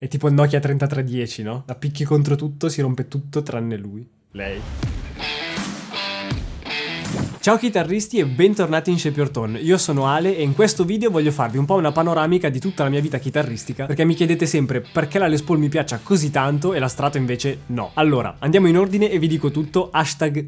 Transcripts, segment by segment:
È tipo il Nokia 3310, no? La picchi contro tutto, si rompe tutto tranne lui. Lei. Ciao chitarristi e bentornati in Shape Your Tone. Io sono Ale e in questo video voglio farvi un po' una panoramica di tutta la mia vita chitarristica, perché mi chiedete sempre perché la Les Paul mi piaccia così tanto e la Strato invece no. Allora, andiamo in ordine e vi dico tutto,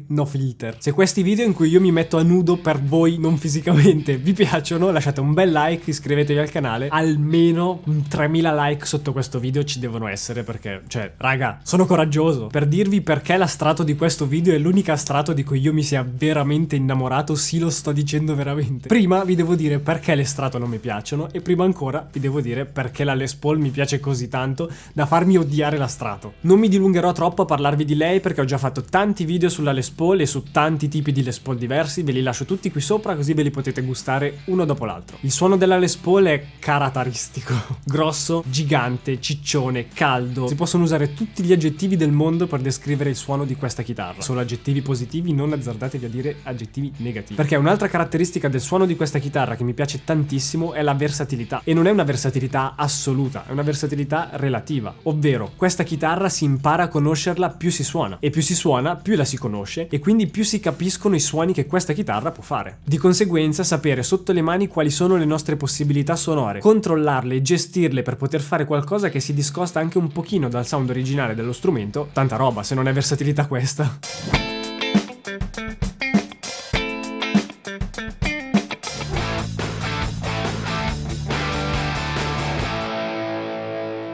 #nofilter. Se questi video in cui io mi metto a nudo per voi, non fisicamente, vi piacciono, lasciate un bel like, iscrivetevi al canale, almeno 3000 like sotto questo video ci devono essere, perché, cioè, raga, sono coraggioso. Per dirvi perché la Strato di questo video è l'unica Strato di cui io mi sia veramente innamorato, sì, lo sto dicendo veramente. Prima vi devo dire perché le Strato non mi piacciono e prima ancora vi devo dire perché la Les Paul mi piace così tanto da farmi odiare la Strato. Non mi dilungherò troppo a parlarvi di lei perché ho già fatto tanti video sulla Les Paul e su tanti tipi di Les Paul diversi, ve li lascio tutti qui sopra così ve li potete gustare uno dopo l'altro. Il suono della Les Paul è caratteristico, grosso, gigante, ciccione, caldo. Si possono usare tutti gli aggettivi del mondo per descrivere il suono di questa chitarra. Solo aggettivi positivi, non azzardatevi a dire aggettivi negativi. Perché un'altra caratteristica del suono di questa chitarra che mi piace tantissimo è la versatilità. E non è una versatilità assoluta, è una versatilità relativa. Ovvero, questa chitarra si impara a conoscerla più si suona. E più si suona, più la si conosce. E quindi più si capiscono i suoni che questa chitarra può fare. Di conseguenza, sapere sotto le mani quali sono le nostre possibilità sonore, controllarle e gestirle per poter fare qualcosa che si discosta anche un pochino dal sound originale dello strumento, tanta roba, se non è versatilità questa.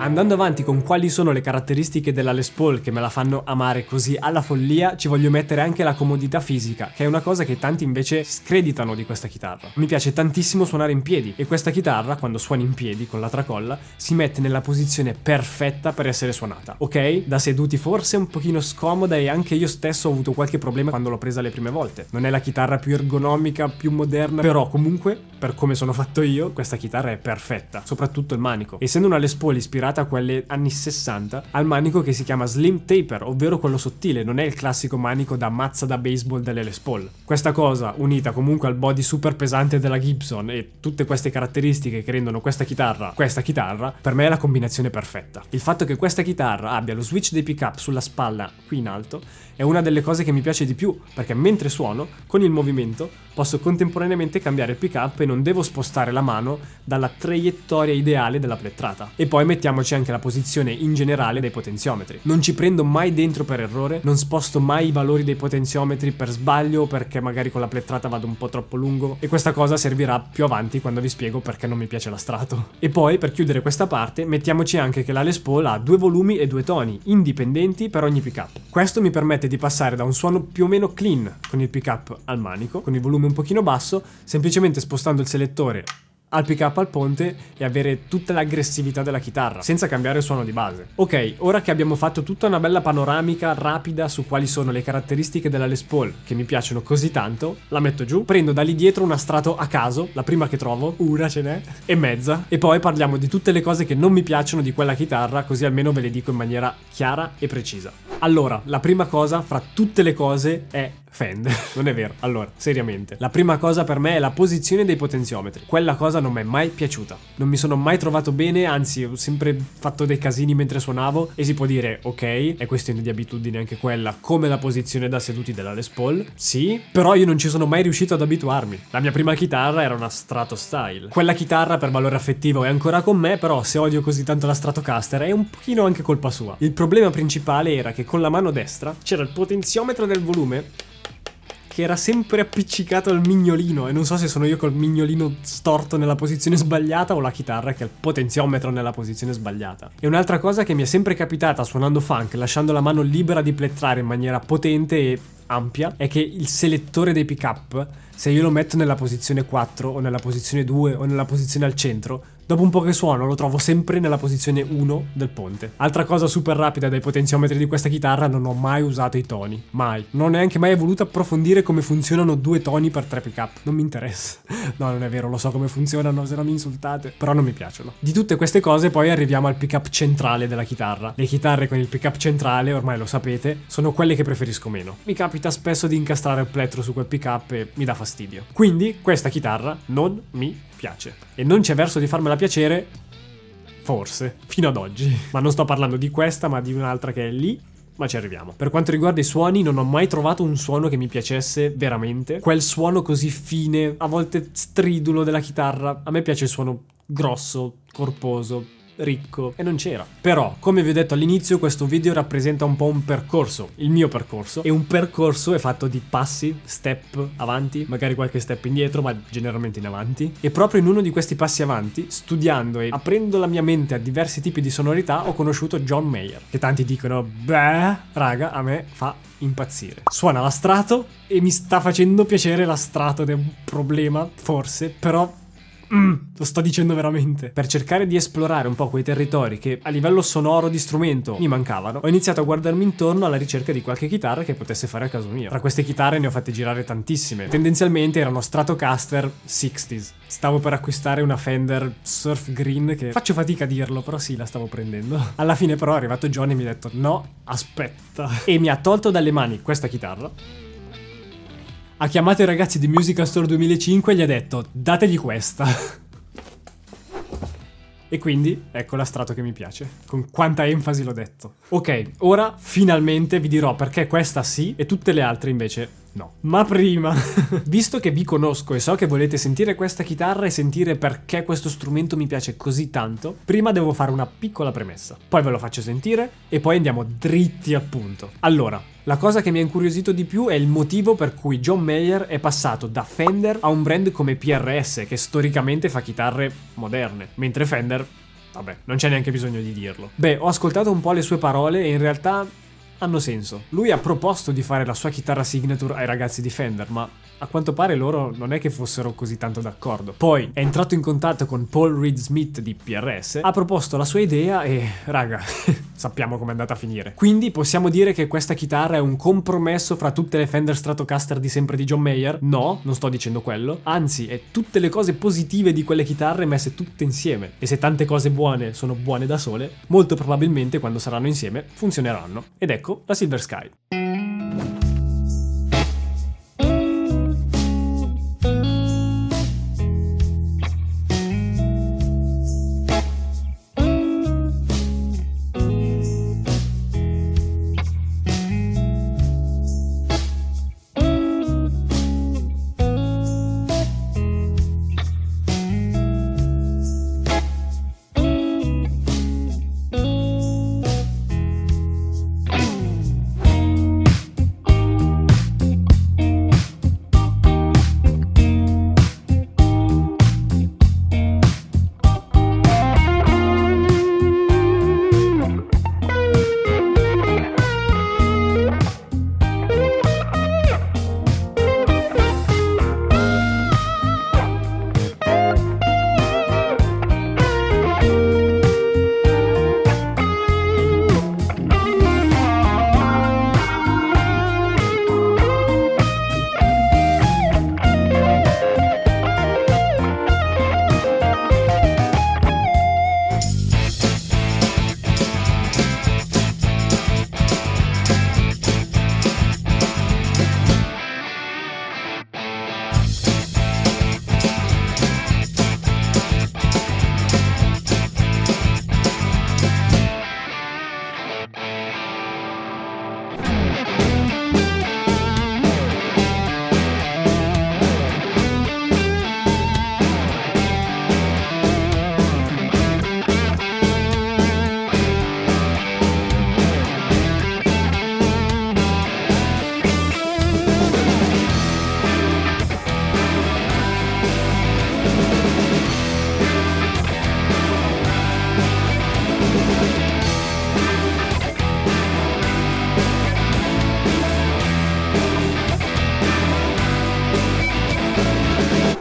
Andando avanti con quali sono le caratteristiche della Les Paul che me la fanno amare così alla follia, ci voglio mettere anche la comodità fisica, che è una cosa che tanti invece screditano di questa chitarra. Mi piace tantissimo suonare in piedi e questa chitarra, quando suoni in piedi con la tracolla, si mette nella posizione perfetta per essere suonata. Ok? Da seduti forse un pochino scomoda e anche io stesso ho avuto qualche problema quando l'ho presa le prime volte. Non è la chitarra più ergonomica, più moderna, però comunque, per come sono fatto io, questa chitarra è perfetta, soprattutto il manico. Essendo una Les Paul ispirata a quelle anni 60, al manico che si chiama Slim Taper, ovvero quello sottile, non è il classico manico da mazza da baseball delle Les Paul. Questa cosa, unita comunque al body super pesante della Gibson e tutte queste caratteristiche che rendono questa chitarra, per me è la combinazione perfetta. Il fatto che questa chitarra abbia lo switch dei pick-up sulla spalla qui in alto è una delle cose che mi piace di più, perché mentre suono, con il movimento, posso contemporaneamente cambiare il pick-up e non devo spostare la mano dalla traiettoria ideale della plettrata. E poi mettiamoci anche la posizione in generale dei potenziometri. Non ci prendo mai dentro per errore, non sposto mai i valori dei potenziometri per sbaglio o perché magari con la plettrata vado un po' troppo lungo, e questa cosa servirà più avanti quando vi spiego perché non mi piace la Strato. E poi, per chiudere questa parte, mettiamoci anche che la Les Paul ha 2 volumi e 2 toni, indipendenti per ogni pick-up. Questo mi permette di passare da un suono più o meno clean con il pick-up al manico, con il volume un pochino basso, semplicemente spostando il selettore al pick-up al ponte e avere tutta l'aggressività della chitarra, senza cambiare il suono di base. Ok, ora che abbiamo fatto tutta una bella panoramica rapida su quali sono le caratteristiche della Les Paul che mi piacciono così tanto, la metto giù, prendo da lì dietro una Strato a caso, la prima che trovo, una ce n'è, e mezza, e poi parliamo di tutte le cose che non mi piacciono di quella chitarra, così almeno ve le dico in maniera chiara e precisa. Allora, la prima cosa fra tutte le cose è Fender. Non è vero. Allora, seriamente, la prima cosa per me è la posizione dei potenziometri. Quella cosa non mi è mai piaciuta. Non mi sono mai trovato bene, anzi ho sempre fatto dei casini mentre suonavo, e si può dire, ok, è questione di abitudine anche quella, come la posizione da seduti della Les Paul. Sì, però io non ci sono mai riuscito ad abituarmi. La mia prima chitarra era una Strato Style. Quella chitarra per valore affettivo è ancora con me, però se odio così tanto la Stratocaster è un pochino anche colpa sua. Il problema principale era che con la mano destra c'era il potenziometro del volume che era sempre appiccicato al mignolino, e non so se sono io col mignolino storto nella posizione sbagliata o la chitarra che ha il potenziometro nella posizione sbagliata. E un'altra cosa che mi è sempre capitata suonando funk, lasciando la mano libera di plettrare in maniera potente e ampia, è che il selettore dei pick-up, se io lo metto nella posizione 4 o nella posizione 2 o nella posizione al centro, dopo un po' che suono lo trovo sempre nella posizione 1 del ponte. Altra cosa super rapida dai potenziometri di questa chitarra, non ho mai usato i toni. Mai. Non ho neanche mai voluto approfondire come funzionano 2 toni per 3 pick-up. Non mi interessa. No, non è vero, lo so come funzionano, se non mi insultate. Però non mi piacciono. Di tutte queste cose poi arriviamo al pick-up centrale della chitarra. Le chitarre con il pick-up centrale, ormai lo sapete, sono quelle che preferisco meno. Mi capita spesso di incastrare il plettro su quel pick-up e mi dà fastidio. Quindi questa chitarra non mi piace. E non c'è verso di farmela piacere forse, fino ad oggi. Ma non sto parlando di questa, ma di un'altra che è lì. Ma ci arriviamo. Per quanto riguarda i suoni, non ho mai trovato un suono che mi piacesse veramente. Quel suono così fine, a volte stridulo della chitarra. A me piace il suono grosso, corposo, ricco, e non c'era. Però, come vi ho detto all'inizio, questo video rappresenta un po' un percorso, il mio percorso, e un percorso è fatto di passi, step avanti, magari qualche step indietro, ma generalmente in avanti. E proprio in uno di questi passi avanti, studiando e aprendo la mia mente a diversi tipi di sonorità, ho conosciuto John Mayer, che tanti dicono, beh, raga, a me fa impazzire. Suona la strato e mi sta facendo piacere la strato ed è un problema, forse, però lo sto dicendo veramente. Per cercare di esplorare un po' quei territori che a livello sonoro di strumento mi mancavano, ho iniziato a guardarmi intorno alla ricerca di qualche chitarra che potesse fare a caso mio. Tra queste chitarre ne ho fatte girare tantissime. Tendenzialmente erano Stratocaster 60s. Stavo per acquistare una Fender Surf Green, che faccio fatica a dirlo, però sì, la stavo prendendo. Alla fine però è arrivato John e mi ha detto no, aspetta. E mi ha tolto dalle mani questa chitarra. Ha chiamato i ragazzi di Musical Store 2005 e gli ha detto dategli questa. E quindi ecco la strato che mi piace. Con quanta enfasi l'ho detto. Ok, ora finalmente vi dirò perché questa sì e tutte le altre invece no. Ma prima, visto che vi conosco e so che volete sentire questa chitarra e sentire perché questo strumento mi piace così tanto, prima devo fare una piccola premessa. Poi ve lo faccio sentire e poi andiamo dritti al punto. Allora, la cosa che mi ha incuriosito di più è il motivo per cui John Mayer è passato da Fender a un brand come PRS, che storicamente fa chitarre moderne, mentre Fender, vabbè, non c'è neanche bisogno di dirlo. Beh, ho ascoltato un po' le sue parole e in realtà hanno senso. Lui ha proposto di fare la sua chitarra signature ai ragazzi di Fender, ma a quanto pare loro non è che fossero così tanto d'accordo. Poi è entrato in contatto con Paul Reed Smith di PRS, ha proposto la sua idea e, raga, sappiamo com'è andata a finire. Quindi possiamo dire che questa chitarra è un compromesso fra tutte le Fender Stratocaster di sempre di John Mayer? No, non sto dicendo quello. Anzi, è tutte le cose positive di quelle chitarre messe tutte insieme. E se tante cose buone sono buone da sole, molto probabilmente quando saranno insieme funzioneranno. Ed ecco la Silver Sky.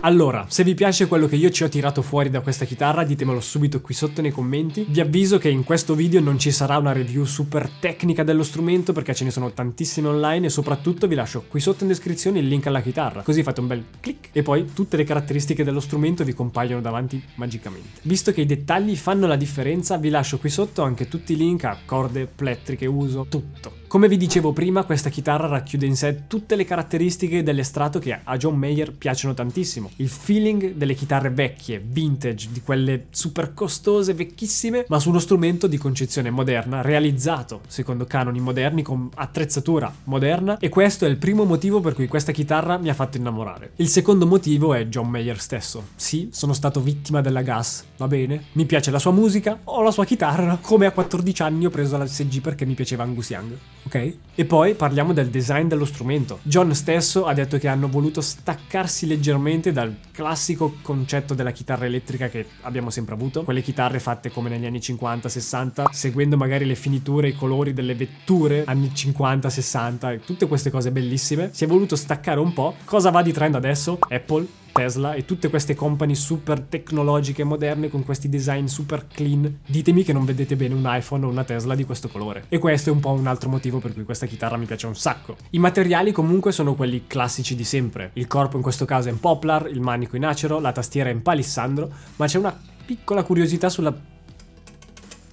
Allora, se vi piace quello che io ci ho tirato fuori da questa chitarra, ditemelo subito qui sotto nei commenti. Vi avviso che in questo video non ci sarà una review super tecnica dello strumento, perché ce ne sono tantissime online, e soprattutto vi lascio qui sotto in descrizione il link alla chitarra, così fate un bel click e poi tutte le caratteristiche dello strumento vi compaiono davanti magicamente. Visto che i dettagli fanno la differenza, vi lascio qui sotto anche tutti i link a corde, plettri che uso, tutto. Come vi dicevo prima, questa chitarra racchiude in sé tutte le caratteristiche delle Strato che a John Mayer piacciono tantissimo. Il feeling delle chitarre vecchie, vintage, di quelle super costose, vecchissime, ma su uno strumento di concezione moderna, realizzato secondo canoni moderni con attrezzatura moderna, e questo è il primo motivo per cui questa chitarra mi ha fatto innamorare. Il secondo motivo è John Mayer stesso. Sì, sono stato vittima della gas, va bene? Mi piace la sua musica, ho la sua chitarra, come a 14 anni ho preso la SG perché mi piaceva Angus Young. Ok? E poi parliamo del design dello strumento. John stesso ha detto che hanno voluto staccarsi leggermente dal classico concetto della chitarra elettrica che abbiamo sempre avuto, quelle chitarre fatte come negli anni 50-60, seguendo magari le finiture e i colori delle vetture anni 50-60 e tutte queste cose bellissime. Si è voluto staccare un po'. Cosa va di trend adesso? Apple, Tesla e tutte queste company super tecnologiche moderne con questi design super clean. Ditemi che non vedete bene un iPhone o una Tesla di questo colore. E questo è un po' un altro motivo per cui questa chitarra mi piace un sacco. I materiali comunque sono quelli classici di sempre. Il corpo in questo caso è in poplar, il manico in acero, la tastiera è in palissandro, ma c'è una piccola curiosità sulla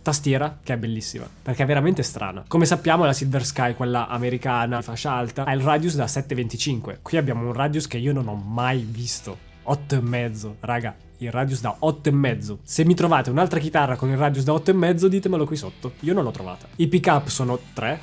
tastiera che è bellissima, perché è veramente strana. Come sappiamo la Silver Sky, quella americana, fascia alta, ha il radius da 7,25. Qui abbiamo un radius che io non ho mai visto. 8,5, raga. Il radius da 8,5. Se mi trovate un'altra chitarra con il radius da 8,5 ditemelo qui sotto, io non l'ho trovata. I pick-up sono 3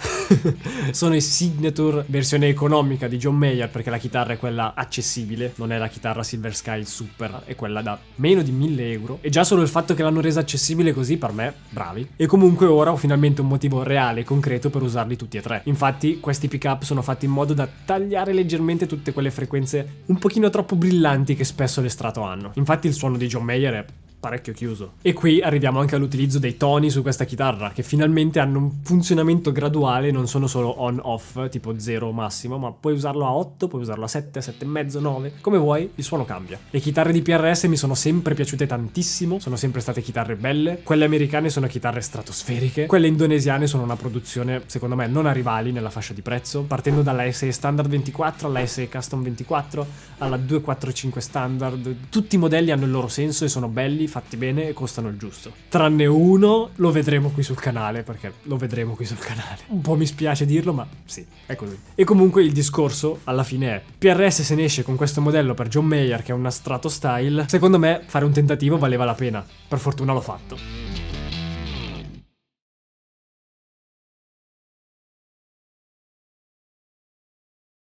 sono i Signature versione economica di John Mayer, perché la chitarra è quella accessibile, non è la chitarra Silver Sky Super, è quella da meno di 1.000 euro, e già solo il fatto che l'hanno resa accessibile così, per me, bravi. E comunque ora ho finalmente un motivo reale e concreto per usarli tutti e tre. Infatti questi pick-up sono fatti in modo da tagliare leggermente tutte quelle frequenze un pochino troppo brillanti che spesso le Strato hanno. Infatti il suono di John Mayer è parecchio chiuso. E qui arriviamo anche all'utilizzo dei toni su questa chitarra, che finalmente hanno un funzionamento graduale, non sono solo on-off, tipo 0 massimo, ma puoi usarlo a 8, puoi usarlo a 7, 7,5, 9, come vuoi, il suono cambia. Le chitarre di PRS mi sono sempre piaciute tantissimo, sono sempre state chitarre belle, quelle americane sono chitarre stratosferiche, quelle indonesiane sono una produzione, secondo me, non a rivali nella fascia di prezzo, partendo dalla SE Standard 24 alla SE Custom 24, alla 245 Standard, tutti i modelli hanno il loro senso e sono belli, fatti bene e costano il giusto. Tranne uno, lo vedremo qui sul canale, perché lo vedremo qui sul canale. Un po' mi spiace dirlo, ma sì, è così. E comunque il discorso alla fine è: PRS se ne esce con questo modello per John Mayer, che è una Strato style, secondo me fare un tentativo valeva la pena. Per fortuna l'ho fatto.